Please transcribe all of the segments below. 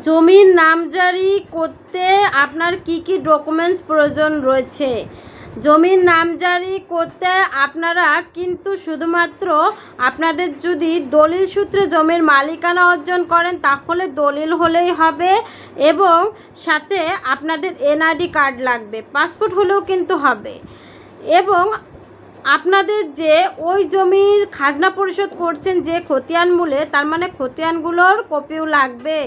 জমির নামজারি করতে আপনার কি কি ডকুমেন্টস প্রয়োজন রয়েছে। জমির নামজারি করতে আপনারা কিন্তু শুধুমাত্র আপনাদের যদি দলিল সূত্রে জমির মালিকানা অর্জন করেন তাহলে দলিল হলেই হবে, এবং সাথে আপনাদের এনআইডি কার্ড লাগবে, পাসপোর্ট হলেও কিন্তু হবে। এবং আপনাদের যে ওই জমির খাজনা পরিশোধ করছেন যে খতিয়ান মূলে, তার মানে খতিয়ানগুলোর কপিও লাগবে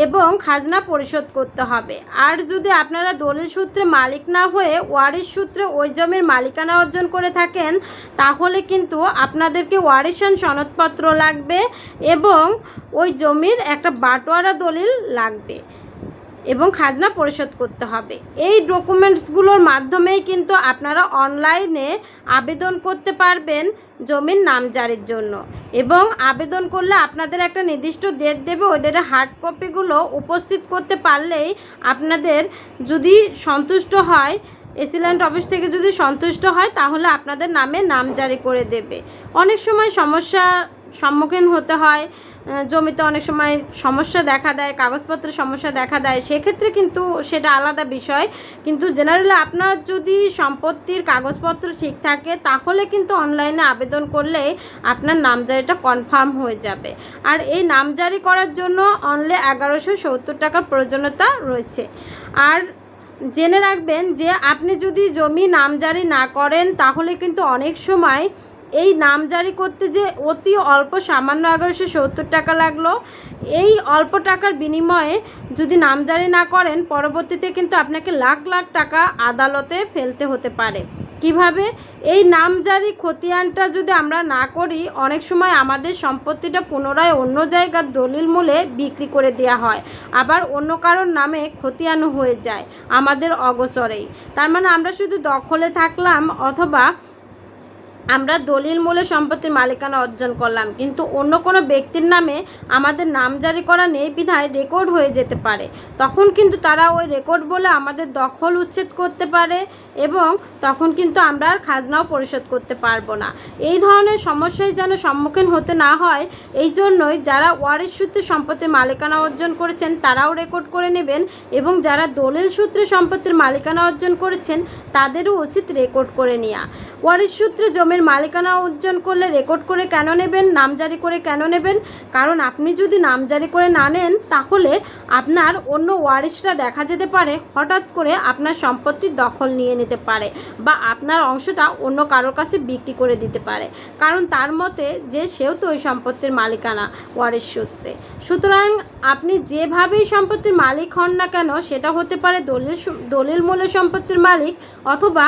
এবং খাজনা পরিশোধ করতে হবে। আর যদি আপনারা দলিল সূত্রে মালিক না হয়ে ওয়ারিশ সূত্রে ওই জমির মালিকানা অর্জন করে থাকেন তাহলে কিন্তু আপনাদেরকে ওয়ারিশান সনদপত্র লাগবে এবং ওই জমির একটা বাটোয়ারা দলিল লাগবে এবং খাজনা পরিশোধ করতে হবে। এই ডকুমেন্টসগুলোর মাধ্যমেই কিন্তু আপনারা অনলাইনে আবেদন করতে পারবেন জমির নামজারির জন্য। এবং আবেদন করলে আপনাদের একটা নির্দিষ্ট ডেট দেবে, ওই ডেটে হার্ড কপিগুলো উপস্থিত করতে পারলেই আপনাদের যদি সন্তুষ্ট হয়, এসিল্যান্ড অফিস থেকে যদি সন্তুষ্ট হয় তাহলে আপনাদের নামে নামজারি করে দেবে। অনেক সময় সমস্যার সম্মুখীন হতে হয়, জমিতে অনেক সময় সমস্যা দেখা দেয়, কাগজপত্রের সমস্যা দেখা দেয়, সেক্ষেত্রে কিন্তু সেটা আলাদা বিষয়। কিন্তু জেনারেলি আপনার যদি সম্পত্তির কাগজপত্র ঠিক থাকে তাহলে কিন্তু অনলাইনে আবেদন করলে আপনার নামজারিটা কনফার্ম হয়ে যাবে। আর এই নামজারি করার জন্য অনলি 1170 টাকার প্রয়োজনীয়তা রয়েছে। আর জেনে রাখবেন যে আপনি যদি জমি নামজারি না করেন তাহলে কিন্তু অনেক সময় এই নামজারি করতে যে অতি অল্প সামান্য 1170 টাকা লাগলো, এই অল্প টাকার বিনিময়ে যদি নামজারি না করেন পরবর্তীতে কিন্তু আপনাকে লাখ লাখ টাকা আদালতে ফেলতে হতে পারে। কিভাবে? এই নামজারি খতিয়ানটা যদি আমরা না করি অনেক সময় আমাদের সম্পত্তিটা পুনরায় অন্য জায়গার দলিল মূলে বিক্রি করে দেওয়া হয়, আবার অন্য কারোর নামে খতিয়ানও হয়ে যায় আমাদের অগোচরেই। তার মানে আমরা শুধু দখলে থাকলাম অথবা আমরা দলিল মূলে সম্পত্তির মালিকানা অর্জন করলাম, কিন্তু অন্য কোনো ব্যক্তির নামে আমাদের নামজারি করা নেই বিধায় রেকর্ড হয়ে যেতে পারে। তখন কিন্তু তারা ওই রেকর্ড বলে আমাদের দখল উচ্ছেদ করতে পারে এবং তখন কিন্তু আমরা আর খাজনাও পরিশোধ করতে পারবো না। এই ধরনের সমস্যায় যেন সম্মুখীন হতে না হয় এই জন্যই যারা ওয়ারিশ সূত্রে সম্পত্তির মালিকানা অর্জন করেছেন তারাও রেকর্ড করে নেবেন, এবং যারা দলিল সূত্রে সম্পত্তির মালিকানা অর্জন করেছেন তাদেরও উচিত রেকর্ড করে নেওয়া। ওয়ারিশ সূত্রে জমির মালিকানা অর্জন করলে রেকর্ড করে কেন নেবেন, নামজারি করে কেন নেবেন? কারণ আপনি যদি নামজারি করে না নেন তাহলে আপনার অন্য ওয়ারিশরা দেখা যেতে পারে হঠাৎ করে আপনার সম্পত্তির দখল নিয়ে নিতে পারে বা আপনার অংশটা অন্য কারোর কাছে বিক্রি করে দিতে পারে, কারণ তার মতে যে সেও তো ওই সম্পত্তির মালিকানা ওয়ারিশ সূত্রে। সুতরাং আপনি যেভাবেই সম্পত্তির মালিক হন না কেন সেটা হতে পারে দলিল মূলে সম্পত্তির মালিক অথবা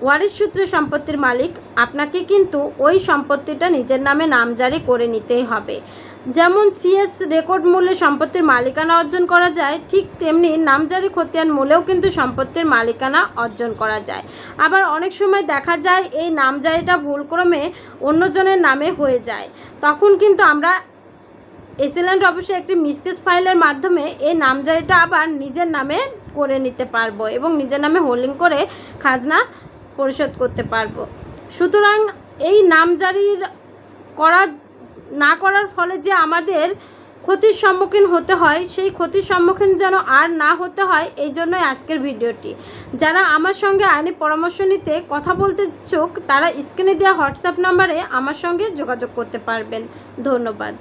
ওয়ারিশ সূত্রে সম্পত্তির মালিক, আপনাকে কিন্তু ওই সম্পত্তিটা নিজের নামে নামজারি করে নিতেই হবে। যেমন সিএস রেকর্ড মূল্যে সম্পত্তির মালিকানা অর্জন করা যায়, ঠিক তেমনি নামজারি খতিয়ান মূলেও কিন্তু সম্পত্তির মালিকানা অর্জন করা যায়। আবার অনেক সময় দেখা যায় এই নামজারিটা ভুলক্রমে অন্যজনের নামে হয়ে যায়, তখন কিন্তু আমরা এসিল্যান্ড অফিসে একটি মিসকেস ফাইলের মাধ্যমে এই নামজারিটা আবার নিজের নামে করে নিতে পারবো এবং নিজের নামে হোল্ডিং করে খাজনা পরিশোধ করতে পারবো। সুতরাং এই নামজারির না করার ফলে যে আমাদের ক্ষতির সম্মুখীন হতে হয় সেই ক্ষতির সম্মুখীন যেন আর না হতে হয়, এই জন্যই আজকের ভিডিওটি। যারা আমার সঙ্গে আইনি পরামর্শ নিতে কথা বলতে ইচ্ছুক তারা স্ক্রিনে দেওয়া হোয়াটসঅ্যাপ নাম্বারে আমার সঙ্গে যোগাযোগ করতে পারবেন। ধন্যবাদ।